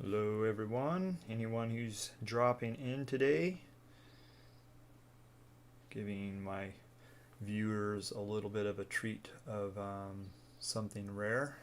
Hello, everyone. Anyone who's dropping in today, giving my viewers a little bit of a treat of something rare.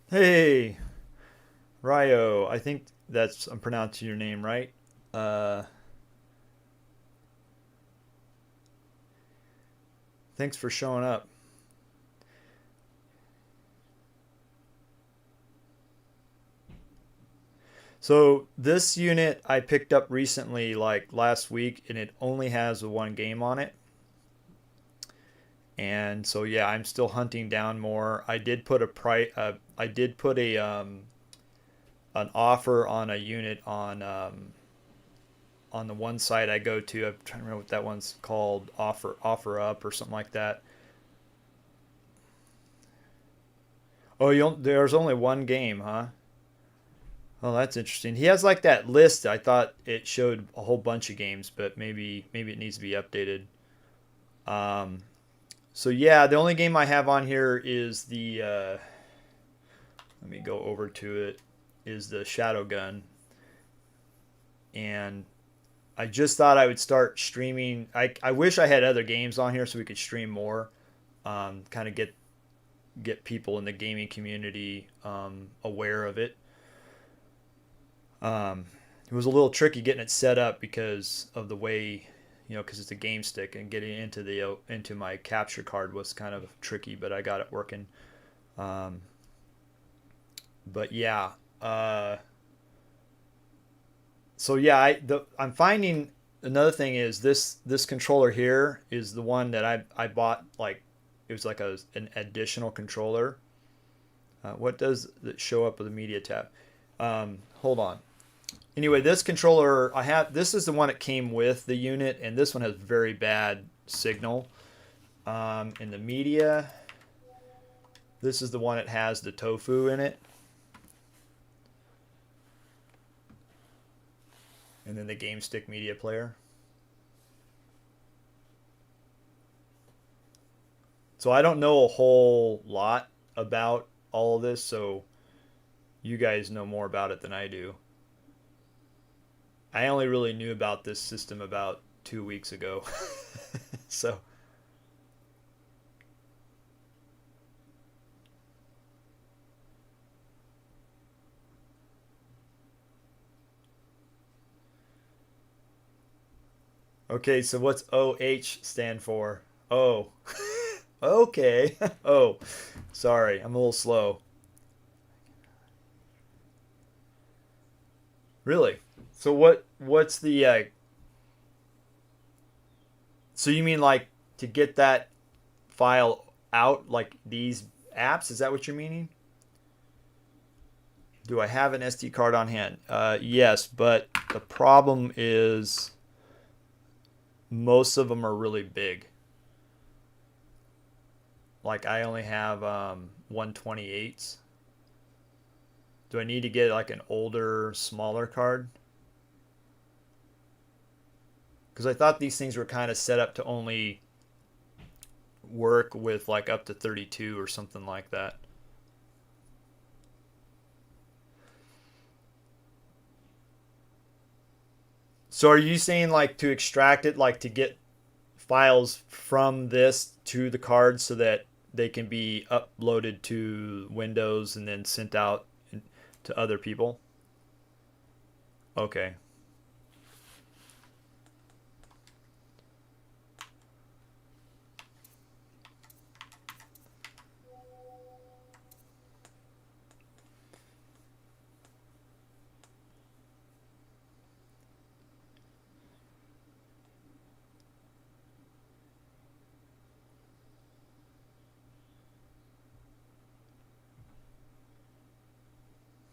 Hey, Ryo. I think I'm pronouncing your name right. Uh, Thanks for showing up. So this unit I picked up recently, like last week, and it only has the one game on it. And so yeah, I'm still hunting down more. I did put a price. I did put a an offer on a unit on the one site I go to. I'm trying to remember what that one's called. Offer up or something like that. Oh, there's only one game, huh? Oh, that's interesting. He has like that list. I thought it showed a whole bunch of games, but maybe it needs to be updated. Um, so yeah, the only game I have on here is the. Let me go over to it. Is the Shadow Gun, and I just thought I would start streaming. I wish I had other games on here so we could stream more. Kind of get people in the gaming community aware of it. Um, it was a little tricky getting it set up because of the way, because it's a game stick and getting into my capture card was kind of tricky, but I got it working. Um, but yeah, uh, so yeah, I'm finding another thing is this controller here is the one that I bought, like it was like an additional controller. What does it show up with the media tab? Hold on. Anyway, this controller I have, this is the one that came with the unit, and this one has very bad signal. In the media, this is the one that has the tofu in it, and then the game stick media player. So I don't know a whole lot about all of this, so you guys know more about it than I do. I only really knew about this system about 2 weeks ago. So, okay, so what's OH stand for? Oh, okay. Oh, sorry, I'm a little slow. Really? So what's the so you mean like to get that file out like these apps? Is that what you're meaning? Do I have an SD card on hand? Yes, but the problem is most of them are really big. Like I only have 128s. Do I need to get like an older, smaller card? Because I thought these things were kind of set up to only work with like up to 32 or something like that. So are you saying like to extract it, like to get files from this to the card so that they can be uploaded to Windows and then sent out to other people? Okay.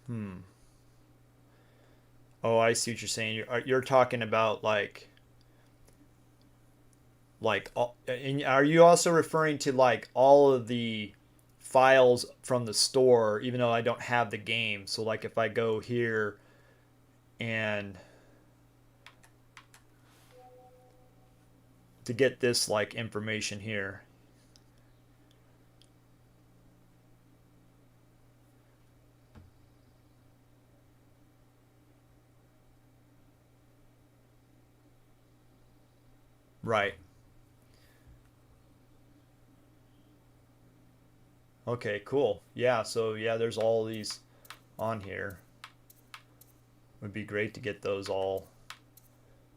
Hmm. Oh, I see what you're saying. You're talking about and are you also referring to like all of the files from the store, even though I don't have the game? So like if I go here and to get this like information here. Right. Okay, cool. Yeah, so yeah, there's all these on here. Would be great to get those all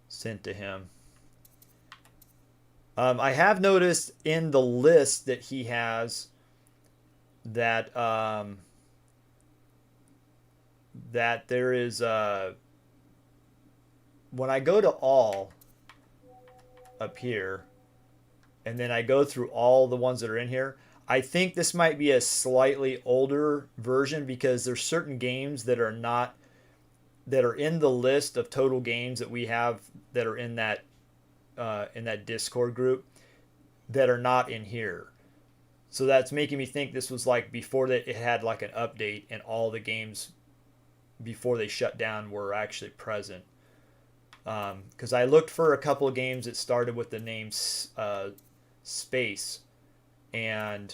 sent to him. I have noticed in the list that he has that that there is when I go to all up here and then I go through all the ones that are in here, I think this might be a slightly older version because there's certain games that are in the list of total games that we have that are in that Discord group that are not in here. So that's making me think this was like before that it had like an update and all the games before they shut down were actually present. Because I looked for a couple of games that started with the name Space, and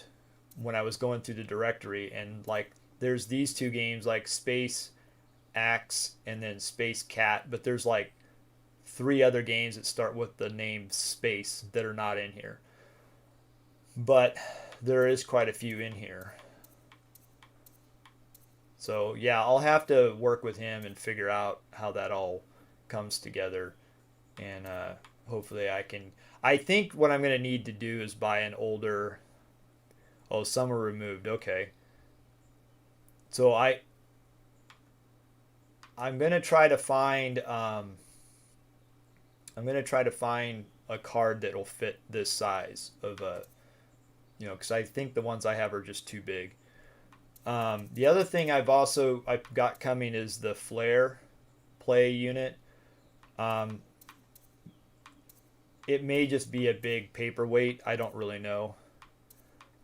when I was going through the directory, and like there's these two games like Space Axe and then Space Cat, but there's like three other games that start with the name Space that are not in here. But there is quite a few in here. So yeah, I'll have to work with him and figure out how that all comes together, and hopefully I can. I think what I'm gonna need to do is buy an older. Oh, some are removed. Okay. So I'm gonna try to find I'm gonna try to find a card that will fit this size of a because I think the ones I have are just too big. The other thing I've got coming is the Flare play unit. Um, it may just be a big paperweight. I don't really know,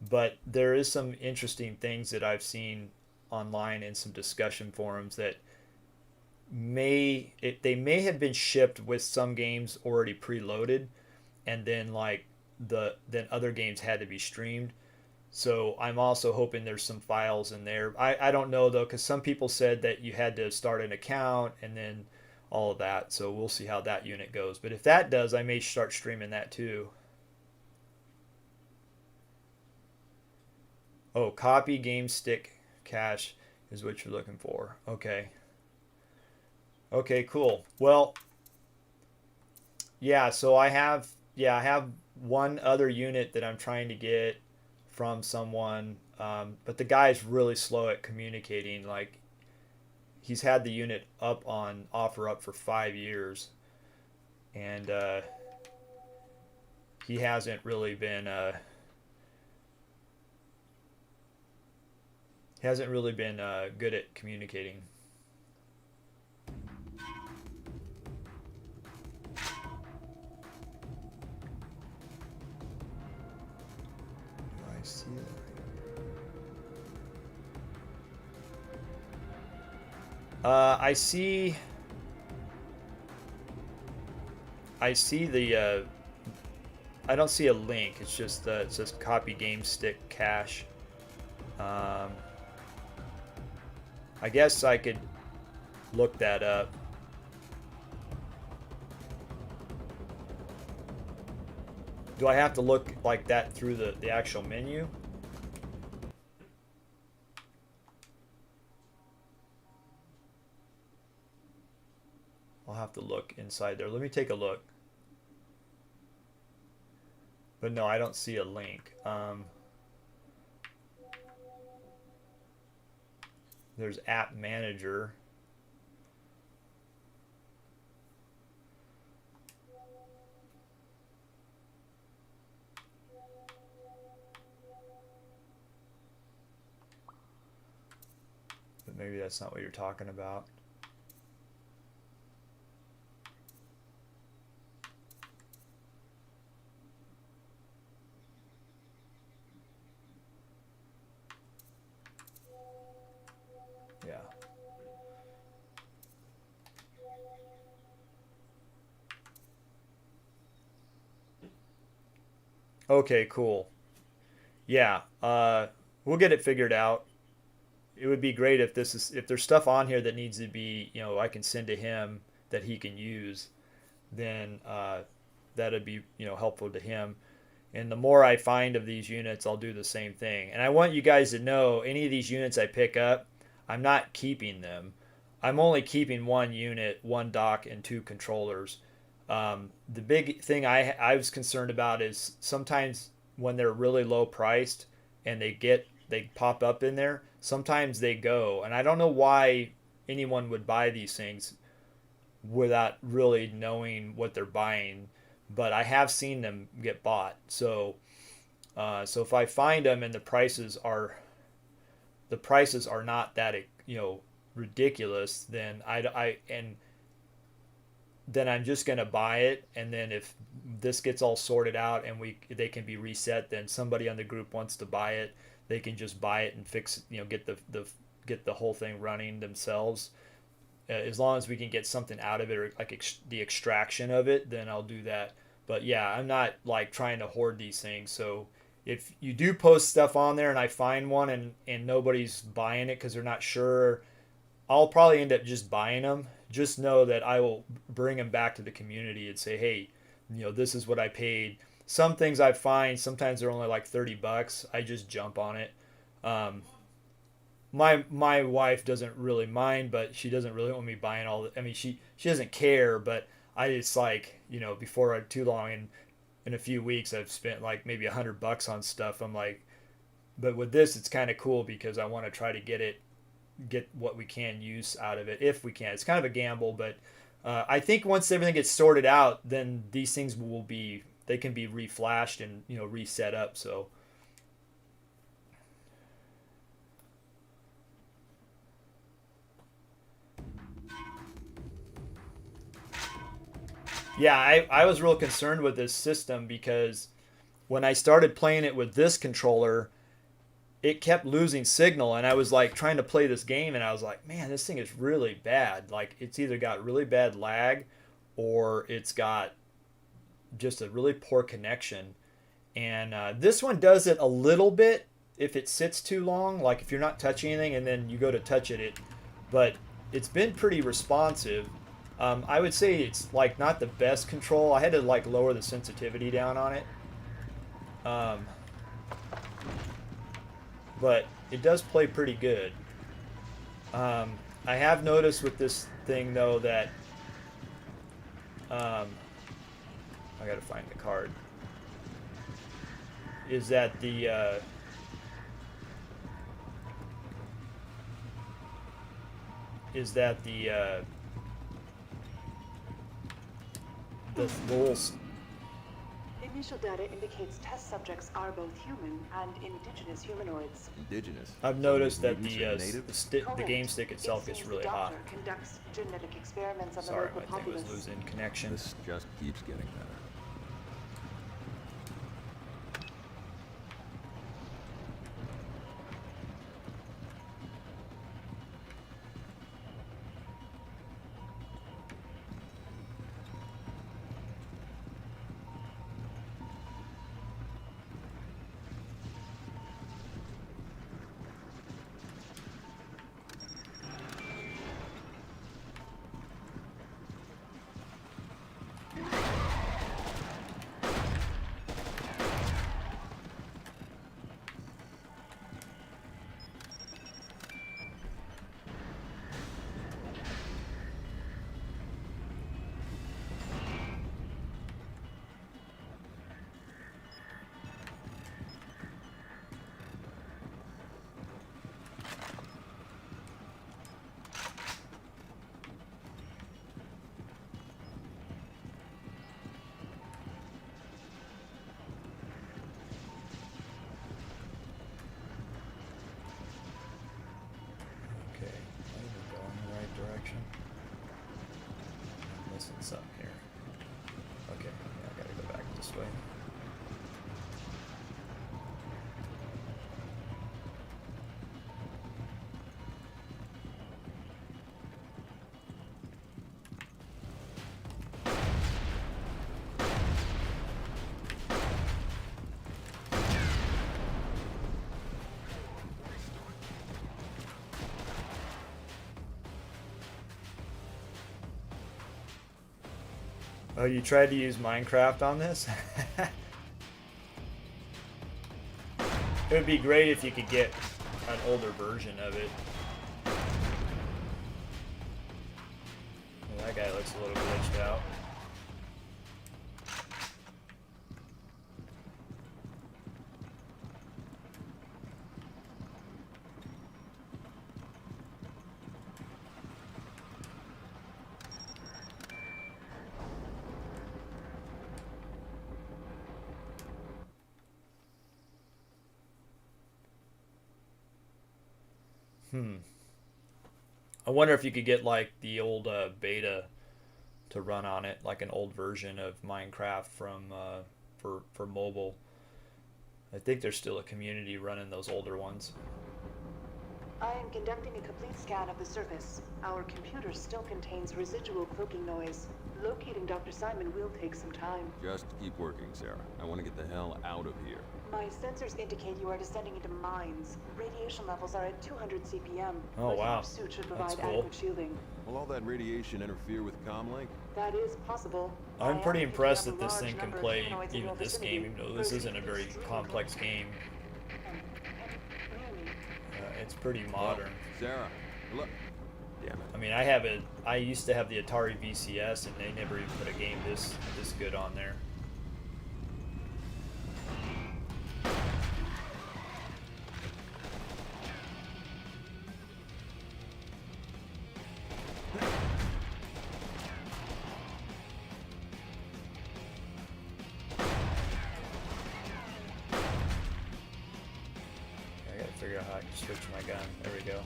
but there is some interesting things that I've seen online in some discussion forums that they may have been shipped with some games already preloaded, and then like then other games had to be streamed. So I'm also hoping there's some files in there. I don't know though, because some people said that you had to start an account and then all of that. So we'll see how that unit goes. But if that does, I may start streaming that too. Oh, copy game stick cache is what you're looking for. Okay. Okay, cool. Well, yeah, so I have one other unit that I'm trying to get from someone, but the guy's really slow at communicating. Like he's had the unit up on OfferUp for 5 years, and he hasn't really been good at communicating. I see I see. I see the. I don't see a link. It's just it says copy game stick cache. Um, I guess I could look that up. Do I have to look like that through the actual menu? I'll have to look inside there. Let me take a look. But no, I don't see a link. There's App Manager. But maybe that's not what you're talking about. Yeah. Okay, cool. Yeah, we'll get it figured out. It would be great if there's stuff on here that needs to be, I can send to him that he can use, then that'd be, helpful to him. And the more I find of these units, I'll do the same thing. And I want you guys to know any of these units I pick up, I'm not keeping them. I'm only keeping one unit, one dock, and two controllers. The big thing I was concerned about is sometimes when they're really low priced and they pop up in there, sometimes they go. And I don't know why anyone would buy these things without really knowing what they're buying, but I have seen them get bought. So if I find them and the prices are not that ridiculous, then I and then I'm just going to buy it. And then if this gets all sorted out and they can be reset, then somebody on the group wants to buy it, they can just buy it and fix, get get the whole thing running themselves. As long as we can get something out of it, or like the extraction of it, then I'll do that. But yeah, I'm not like trying to hoard these things. So if you do post stuff on there and I find one and nobody's buying it because they're not sure, I'll probably end up just buying them. Just know that I will bring them back to the community and say, hey, this is what I paid. Some things I find, sometimes they're only like $30. I just jump on it. Um, my wife doesn't really mind, but she doesn't really want me buying all the. I mean, she doesn't care, but I just like before too long in a few weeks I've spent like maybe $100 on stuff. I'm like, but with this it's kind of cool because I want to try to get what we can use out of it if we can. It's kind of a gamble, but I think once everything gets sorted out, then these things they can be reflashed and reset up. So yeah, I was real concerned with this system because when I started playing it with this controller, it kept losing signal, and I was like trying to play this game and I was like, man, this thing is really bad. Like it's either got really bad lag or it's got just a really poor connection. And this one does it a little bit if it sits too long, like if you're not touching anything and then you go to touch it, but it's been pretty responsive. I would say it's like not the best control. I had to like lower the sensitivity down on it. Um, but it does play pretty good. I have noticed with this thing though that um, I gotta find the card. Is that the little. Initial data indicates test subjects are both human and indigenous humanoids. Indigenous. I've So noticed these that mutants are native? the game stick itself It gets seems really the hot. doctor conducts genetic experiments on the Sorry, local my thing was populace. losing connection. This just keeps getting better. Okay, I need to go in the right direction. I'm missing something here. Okay, yeah, I gotta go back this way. Oh, you tried to use Minecraft on this? It would be great if you could get an older version of it. Well, that guy looks a little glitched out. I wonder if you could get like the old beta to run on it, like an old version of Minecraft from for mobile. I think there's still a community running those older ones. I am conducting a complete scan of the surface. Our computer still contains residual cloaking noise. Locating Dr. Simon will take some time. Just keep working, Sarah. I want to get the hell out of here. My sensors indicate you are descending into mines. Radiation levels are at 200 CPM. Oh, but wow. Your suit should That's provide cool. adequate shielding. Will all that radiation interfere with comlink? That is possible. I I'm am pretty picking impressed up that a this large thing can number of play humanoids in even your this vicinity. game, even though this Proceed isn't a with very extreme complex caution. game. It's pretty modern. Sarah, look. Damn it. I mean, I used to have the Atari VCS, and they never even put a game this good on there. I gotta figure out how I can switch my gun. There we go.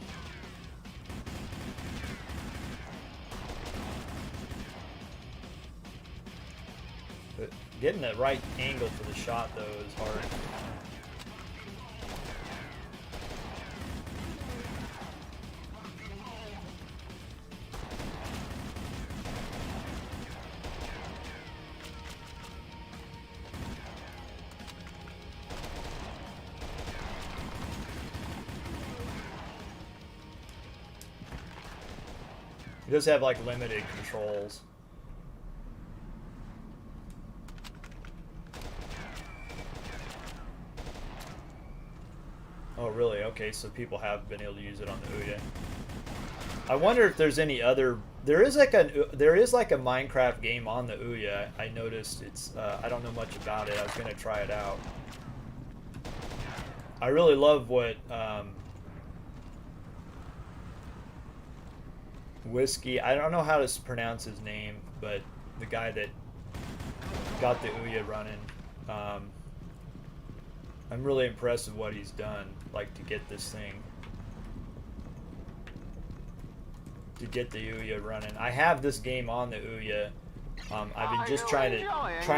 But getting the right angle for the shot, though, is hard. It does have like limited controls. Oh really? Okay, so people have been able to use it on the Ouya. I wonder if there's any other. There is like a Minecraft game on the Ouya. I noticed it's. I don't know much about it. I was gonna try it out. I really love what Whiskey. I don't know how to pronounce his name, but the guy that got the Ouya running. I'm really impressed with what he's done, like to get this thing, to get the Ouya running. I have this game on the Ouya. I've been just trying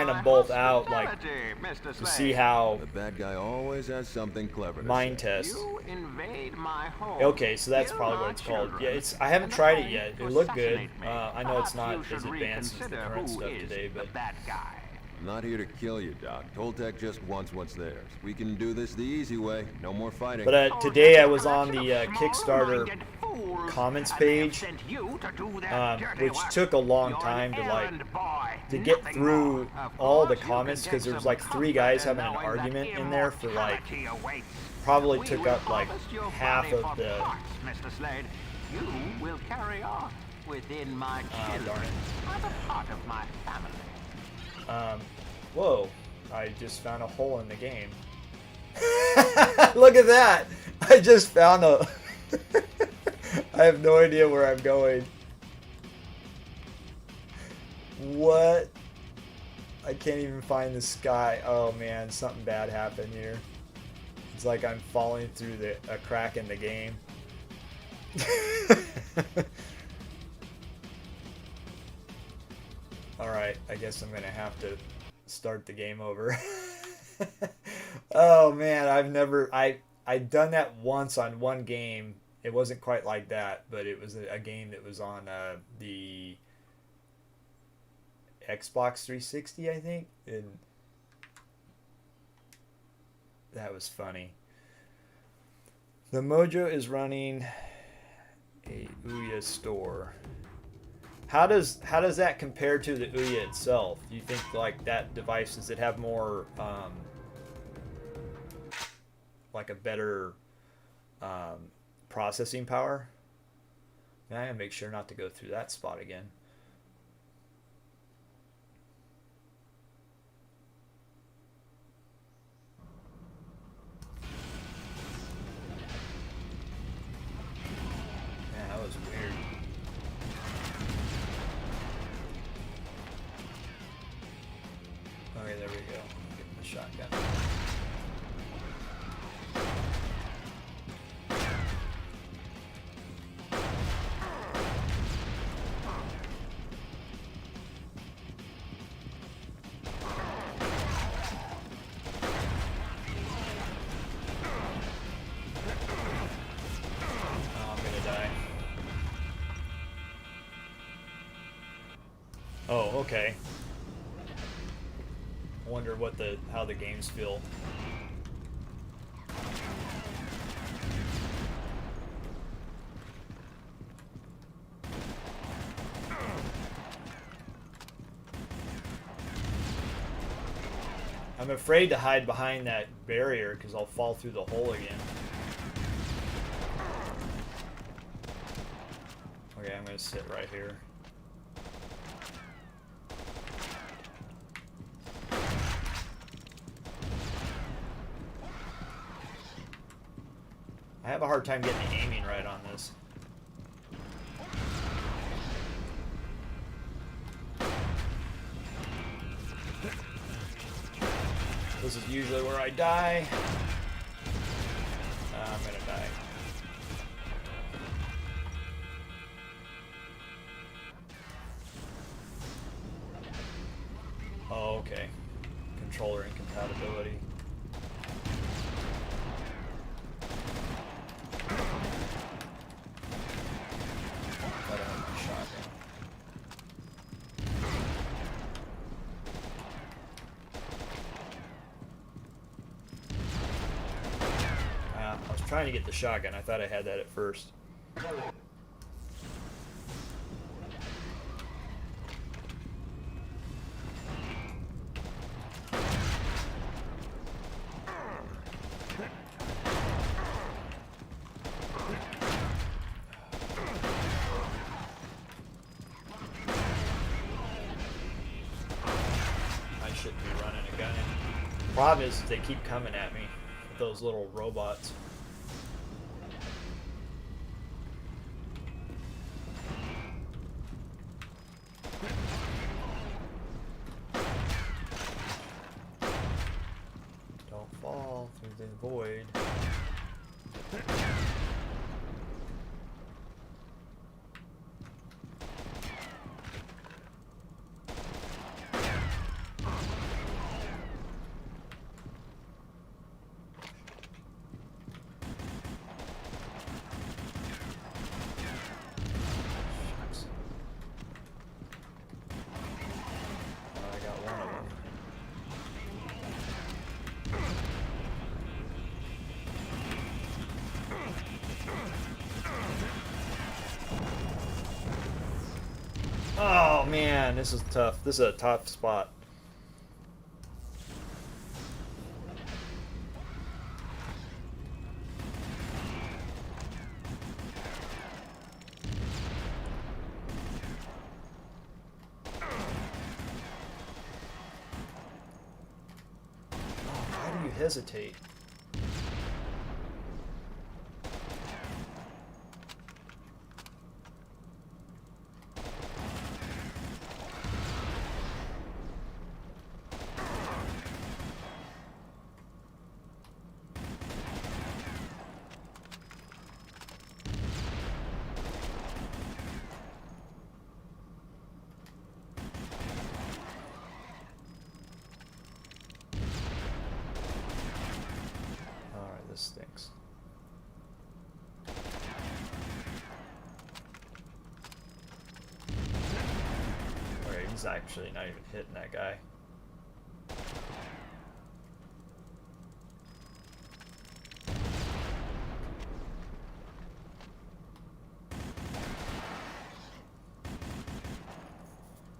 them both out, like to see how The bad guy always has something clever to mind say. test. You invade my home. Okay, so that's Kill probably my what it's called. Yeah, children, it's. I haven't and tried it then yet. to It looked good. assassinate me. I know it's Perhaps not you as should advanced as the reconsider current who stuff is today, the but bad guy. I'm not here to kill you, Doc. Toltec just wants what's theirs. We can do this the easy way. No more fighting. But today I was on the Kickstarter comments page, which took a long time to get through all the comments, because there was like 3 guys having an argument in there for like probably took up like half of the. Mr. Slade, you will carry on within my children, darn it. as a part of my family. Whoa! I just found a hole in the game. Look at that! I just found a. I have no idea where I'm going. What? I can't even find the sky. Oh man, something bad happened here. It's like I'm falling through a crack in the game. Alright, I guess I'm gonna have to start the game over. Oh man, I'd done that once on one game. It wasn't quite like that, but it was a game that was on the Xbox 360, I think, and that was funny. The Mojo is running a Ouya store. How does that compare to the Ouya itself? Do you think like that device, does it have more like a better processing power? And I gotta make sure not to go through that spot again. Man, that was weird. Okay, there we go. Give him the shotgun. Oh, okay. I wonder what how the games feel. I'm afraid to hide behind that barrier because I'll fall through the hole again. Okay, I'm gonna sit right here. I have a hard time getting the aiming right on this. This is usually where I die. I'm gonna die. Oh, okay. Controller incompatibility. Gotta have my shotgun. I was trying to get the shotgun. I thought I had that at first. I shouldn't be running a gun. Problem is they keep coming at me with those little robots. Don't fall through the void. Shucks. I got one of them. Oh man, this is tough. This is a tough spot. Oh, why do you hesitate? Alright, this stinks. Okay, he's actually not even hitting that guy.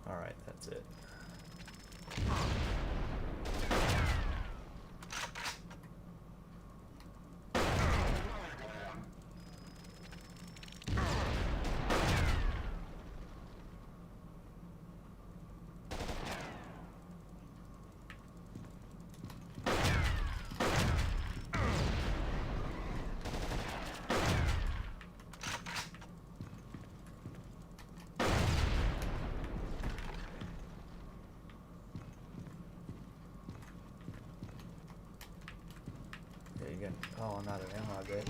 Alright, that's it. Yeah, you can. Oh, I'm out of ammo, I bet.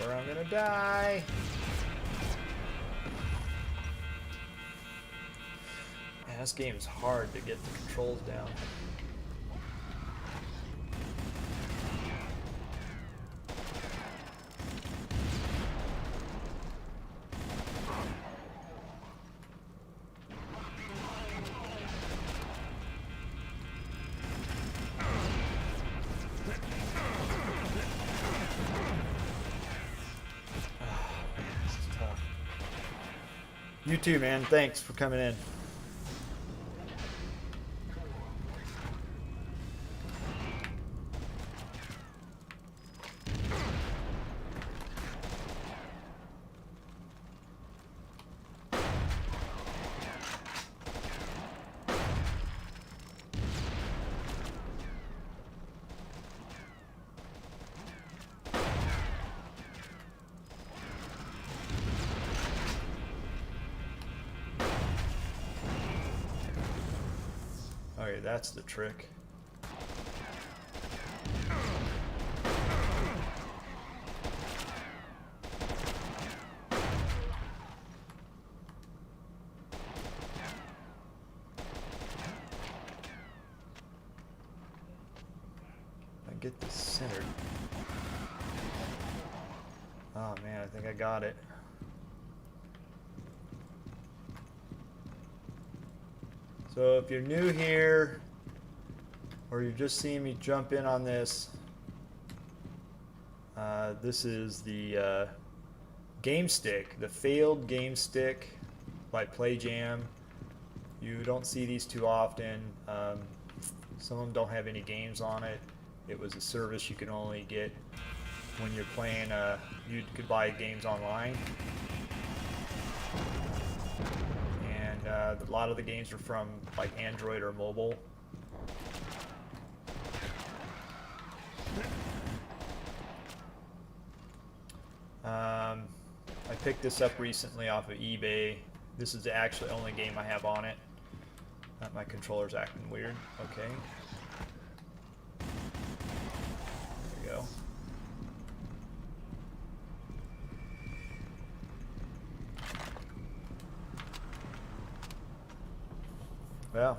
where I'm gonna die. Man, this game is hard to get the controls down. You too, man. Thanks for coming in. Okay, that's the trick. I get this centered. Oh man, I think I got it. So if you're new here, or you're just seeing me jump in on this, this is the game stick, the failed game stick by PlayJam. You don't see these too often. Some of them don't have any games on it. It was a service you could only get when you're playing, you could buy games online. A lot of the games are from like Android or mobile. I picked this up recently off of eBay. This is the actually only game I have on it. My controller's acting weird. Okay. There we go. Well.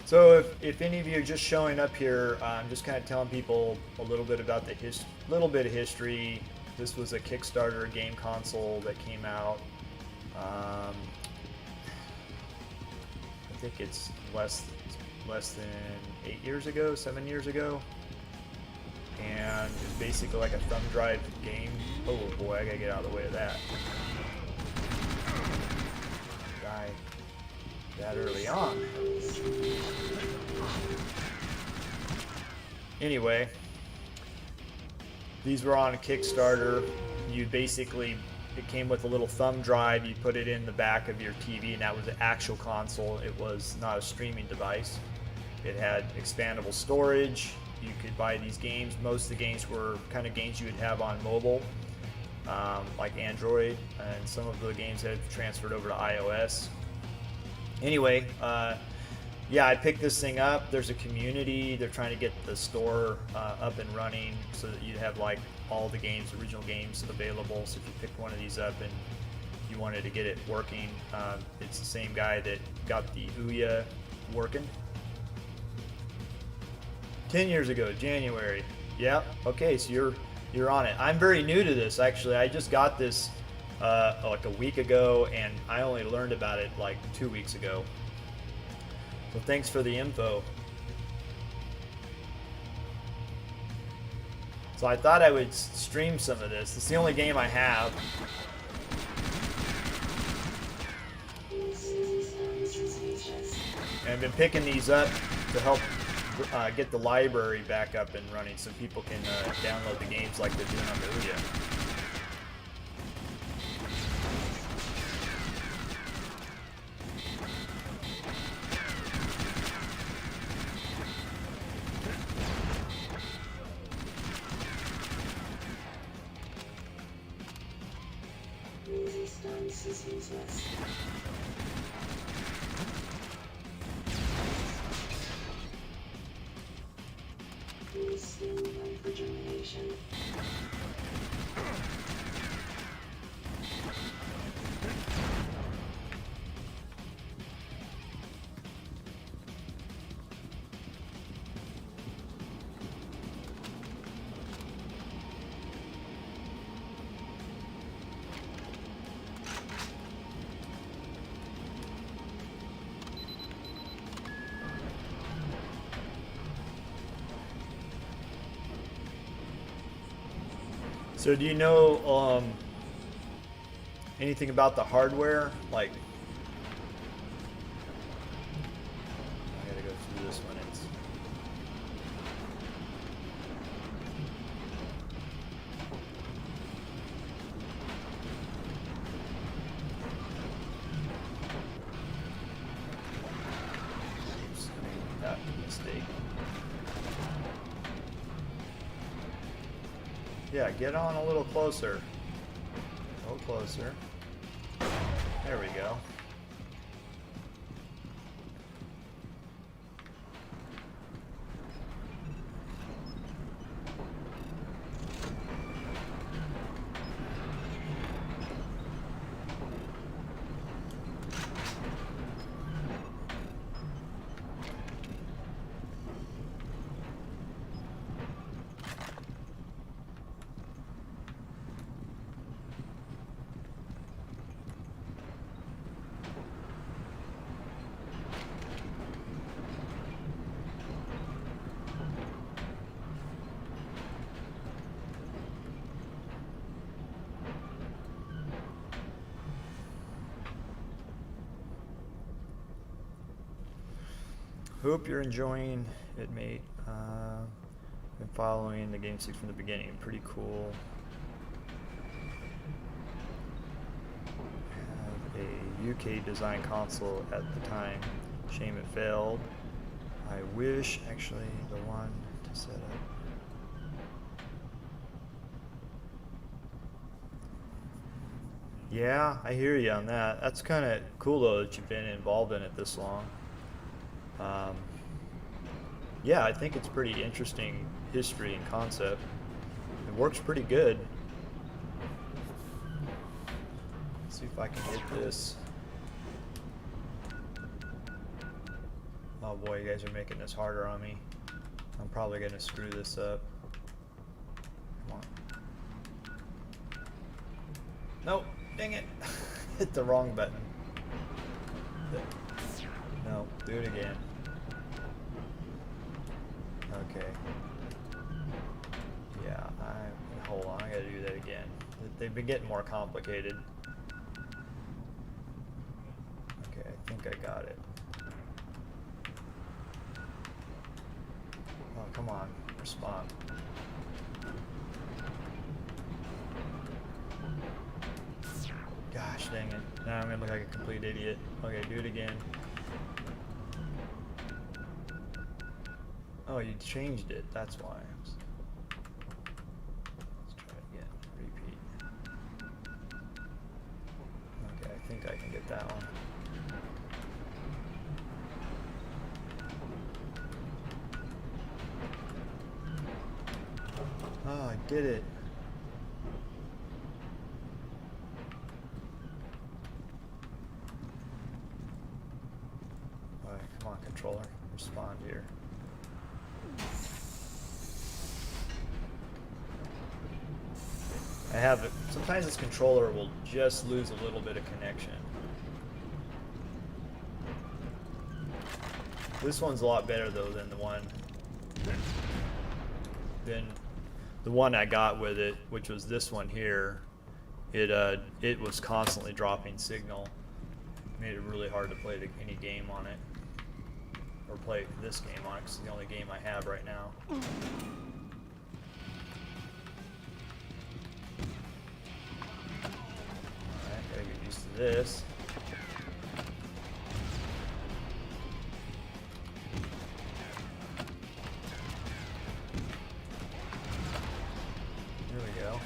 So if any of you are just showing up here, I'm just kind of telling people a little bit about the little bit of history. This was a Kickstarter game console that came out. I think it's less than 8 years ago, 7 years ago, and it's basically like a thumb drive game. Oh boy, I gotta get out of the way of that. Die that early on. Anyway, these were on a Kickstarter. You basically, it came with a little thumb drive. You put it in the back of your TV, and that was the actual console. It was not a streaming device. It had expandable storage. You could buy these games. Most of the games were kind of games you would have on mobile, like Android, and some of the games have transferred over to iOS. Anyway, yeah, I picked this thing up. There's a community. They're trying to get the store up and running so that you have like all the games, original games available. So if you pick one of these up and you wanted to get it working, it's the same guy that got the Ouya working 10 years ago, January. Yeah. Okay, so you're on it. I'm very new to this actually. I just got this like a week ago, and I only learned about it like 2 weeks ago. So thanks for the info. So I thought I would stream some of this. It's the only game I have. And I've been picking these up to help get the library back up and running so people can download the games like they're doing on the Ouya. Resistance is useless. Listening and determination. So do you know anything about the hardware? Like, I gotta go through this one. It's oops, I made that mistake. Yeah, get on a little closer. A little closer. There we go. Hope you're enjoying it, mate. Been following the Game 6 from the beginning. Pretty cool. Have a UK design console at the time. Shame it failed. I wish actually the one to set up. Yeah, I hear you on that. That's kind of cool though that you've been involved in it this long. Yeah, I think it's pretty interesting history and concept. It works pretty good. Let's see if I can get this. Oh boy, you guys are making this harder on me. I'm probably gonna screw this up. Come on. Nope, dang it. Hit the wrong button. No, do it again. Okay. Yeah, hold on, I gotta do that again. They've been getting more complicated. Okay, I think I got it. Oh, come on, respond. Gosh dang it. Now I'm gonna look like a complete idiot. Okay, do it again. Oh, you changed it. That's why. Let's try it again. Repeat. Okay, I think I can get that one. Oh, I did it. Alright, come on, controller. Respond here. I have it. Sometimes this controller will just lose a little bit of connection. This one's a lot better though than the one I got with it, which was this one here. It was constantly dropping signal. Made it really hard to play any game on it, or play this game on it, 'cause it's the only game I have right now. Alright, gotta get used to this. There we go.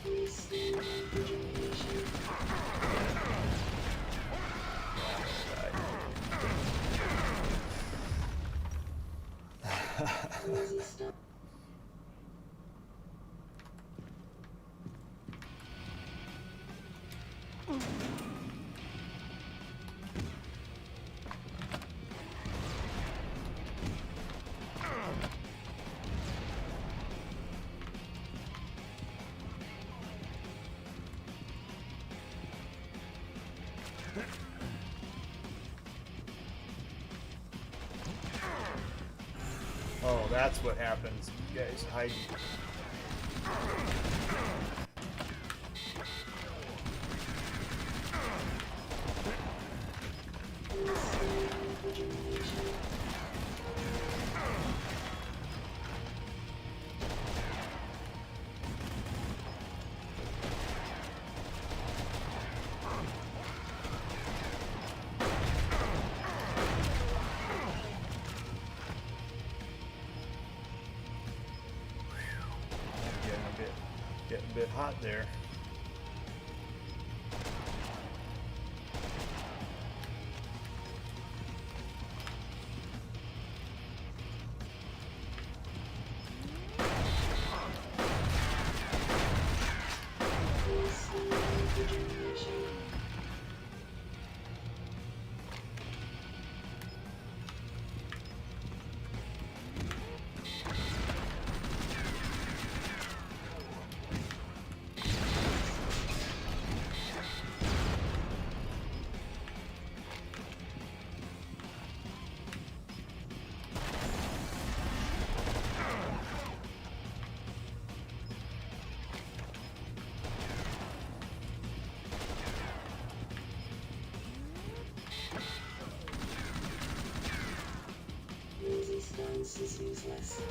Wasting refrigeration. Resistance. Oh, that's what happens. You guys hide. Refrigeration. Getting a bit hot there. Wasting refrigeration. Resistance is useless.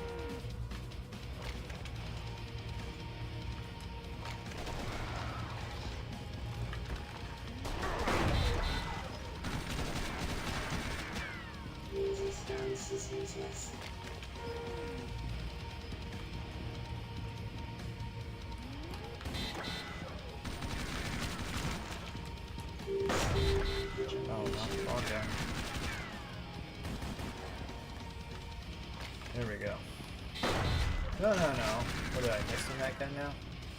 Resistance is useless. Wasting Oh, refrigeration. not okay. There we go. No. What did I miss in that gun now?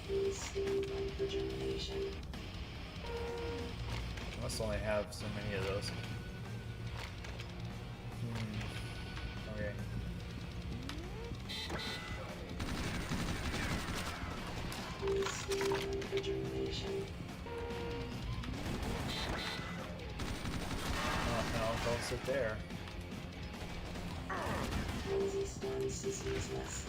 Wasting refrigeration. I must only have so many of those. Okay. Wasting refrigeration. Oh, no, don't sit there. Resistance is useless.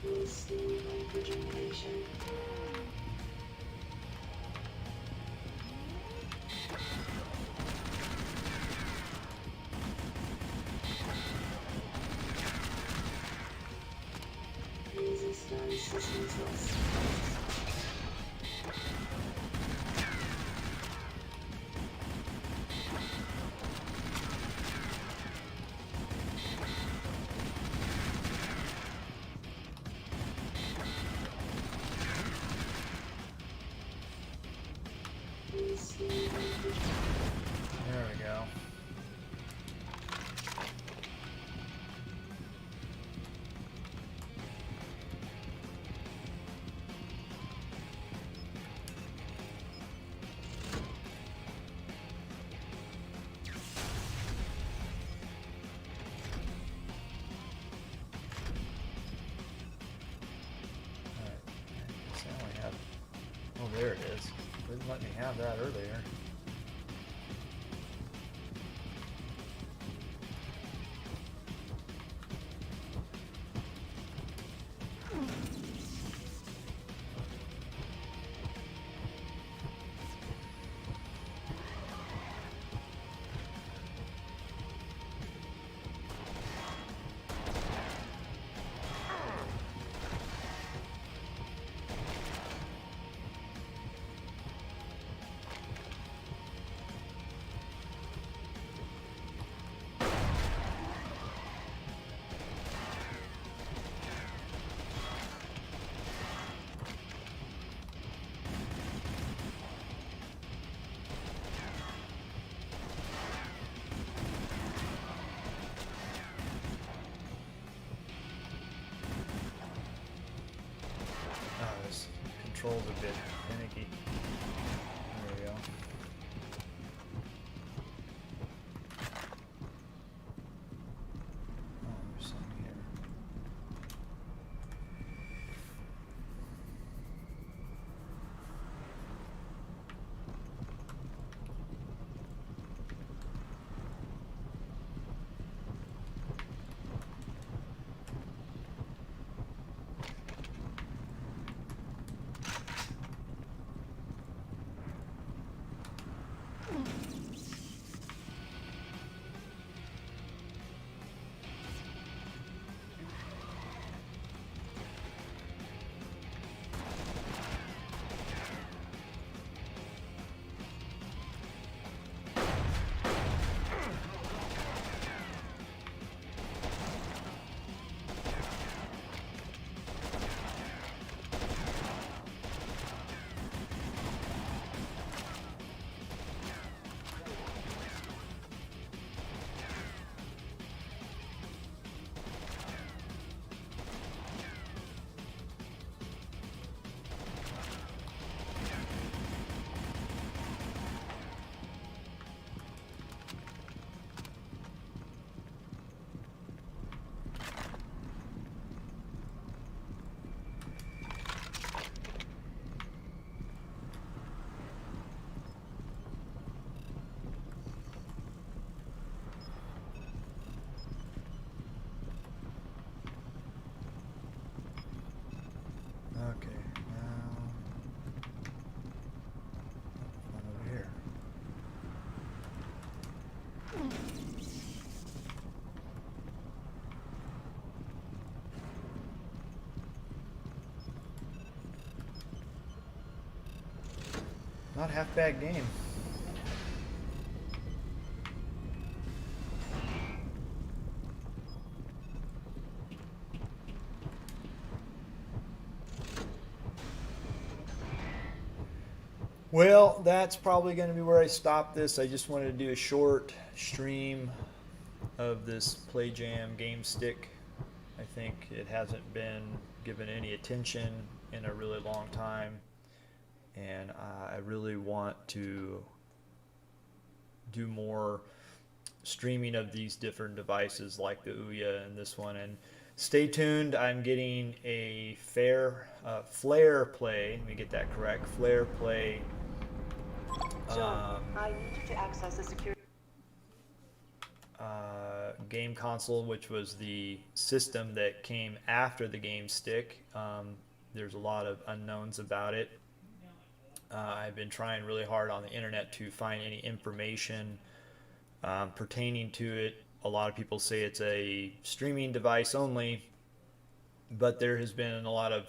Wasting refrigeration. Resistance is useless. Wasting refrigeration. There we go. there it is. Didn't let me have that earlier. Oh, this control's a bit finicky. There we go. Oh, there's something here. Okay, now one over here. Not half bad game. Well, that's probably going to be where I stop this. I just wanted to do a short stream of this Play Jam game stick. I think it hasn't been given any attention in a really long time, and I really want to do more streaming of these different devices like the Ouya and this one. And stay tuned. I'm getting a Flare Play. Let me get that correct. Flare Play. John, I need you to access the security. Game console, which was the system that came after the game stick. There's a lot of unknowns about it. I've been trying really hard on the internet to find any information pertaining to it. A lot of people say it's a streaming device only, but there has been a lot of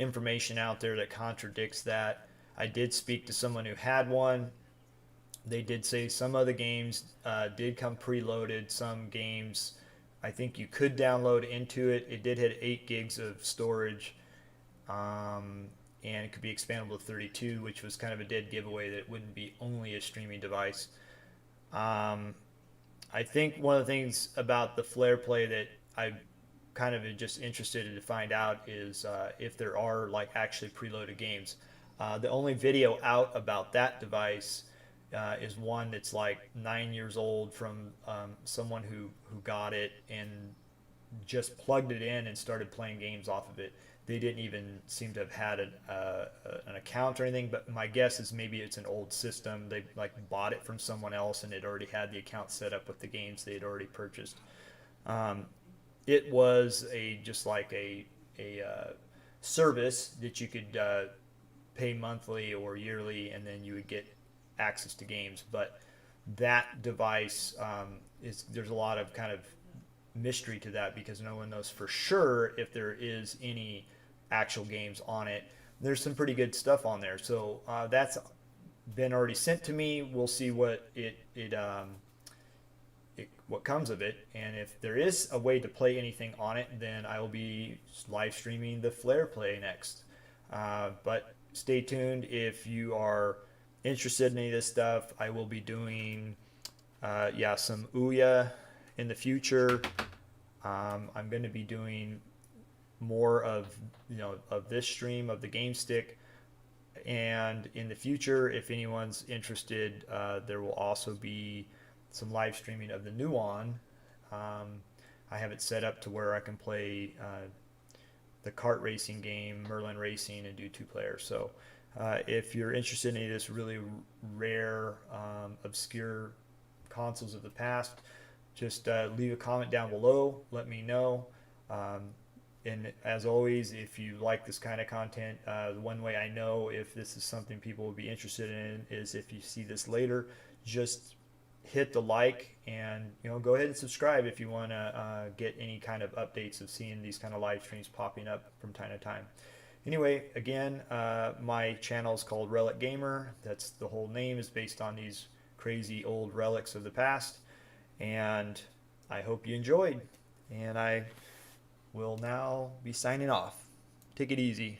information out there that contradicts that. I did speak to someone who had one. They did say some of the games did come preloaded. Some games I think you could download into it. It did hit 8 gigs of storage, and it could be expandable to 32, which was kind of a dead giveaway that it wouldn't be only a streaming device. I think one of the things about the Flare Play that I kind of just interested to find out is if there are like actually preloaded games. The only video out about that device is one that's like 9 years old from someone who got it and just plugged it in and started playing games off of it. they didn't even seem to have had an account or anything. But my guess is maybe it's an old system. They like bought it from someone else and it already had the account set up with the games they had already purchased. It was just like a service that you could pay monthly or yearly, and then you would get access to games. But that device there's a lot of kind of mystery to that because no one knows for sure if there is any actual games on it. There's some pretty good stuff on there, so that's been already sent to me. We'll see what what comes of it, and if there is a way to play anything on it, then I will be live streaming the Flare play next. But stay tuned if you are interested in any of this stuff. I will be doing some Ouya in the future. I'm going to be doing more of this stream of the Game Stick, and in the future, if anyone's interested, there will also be some live streaming of the Nuon. I have it set up to where I can play the kart racing game Merlin Racing and do 2 players. So if you're interested in any of this really rare obscure consoles of the past, just leave a comment down below, let me know. And as always, if you like this kind of content, the one way I know if this is something people will be interested in is if you see this later, just hit the like, and go ahead and subscribe if you want to get any kind of updates of seeing these kind of live streams popping up from time to time. Anyway, again, my channel is called Relic Gamer. That's the whole name, is based on these crazy old relics of the past, and I hope you enjoyed, and I will now be signing off. Take it easy.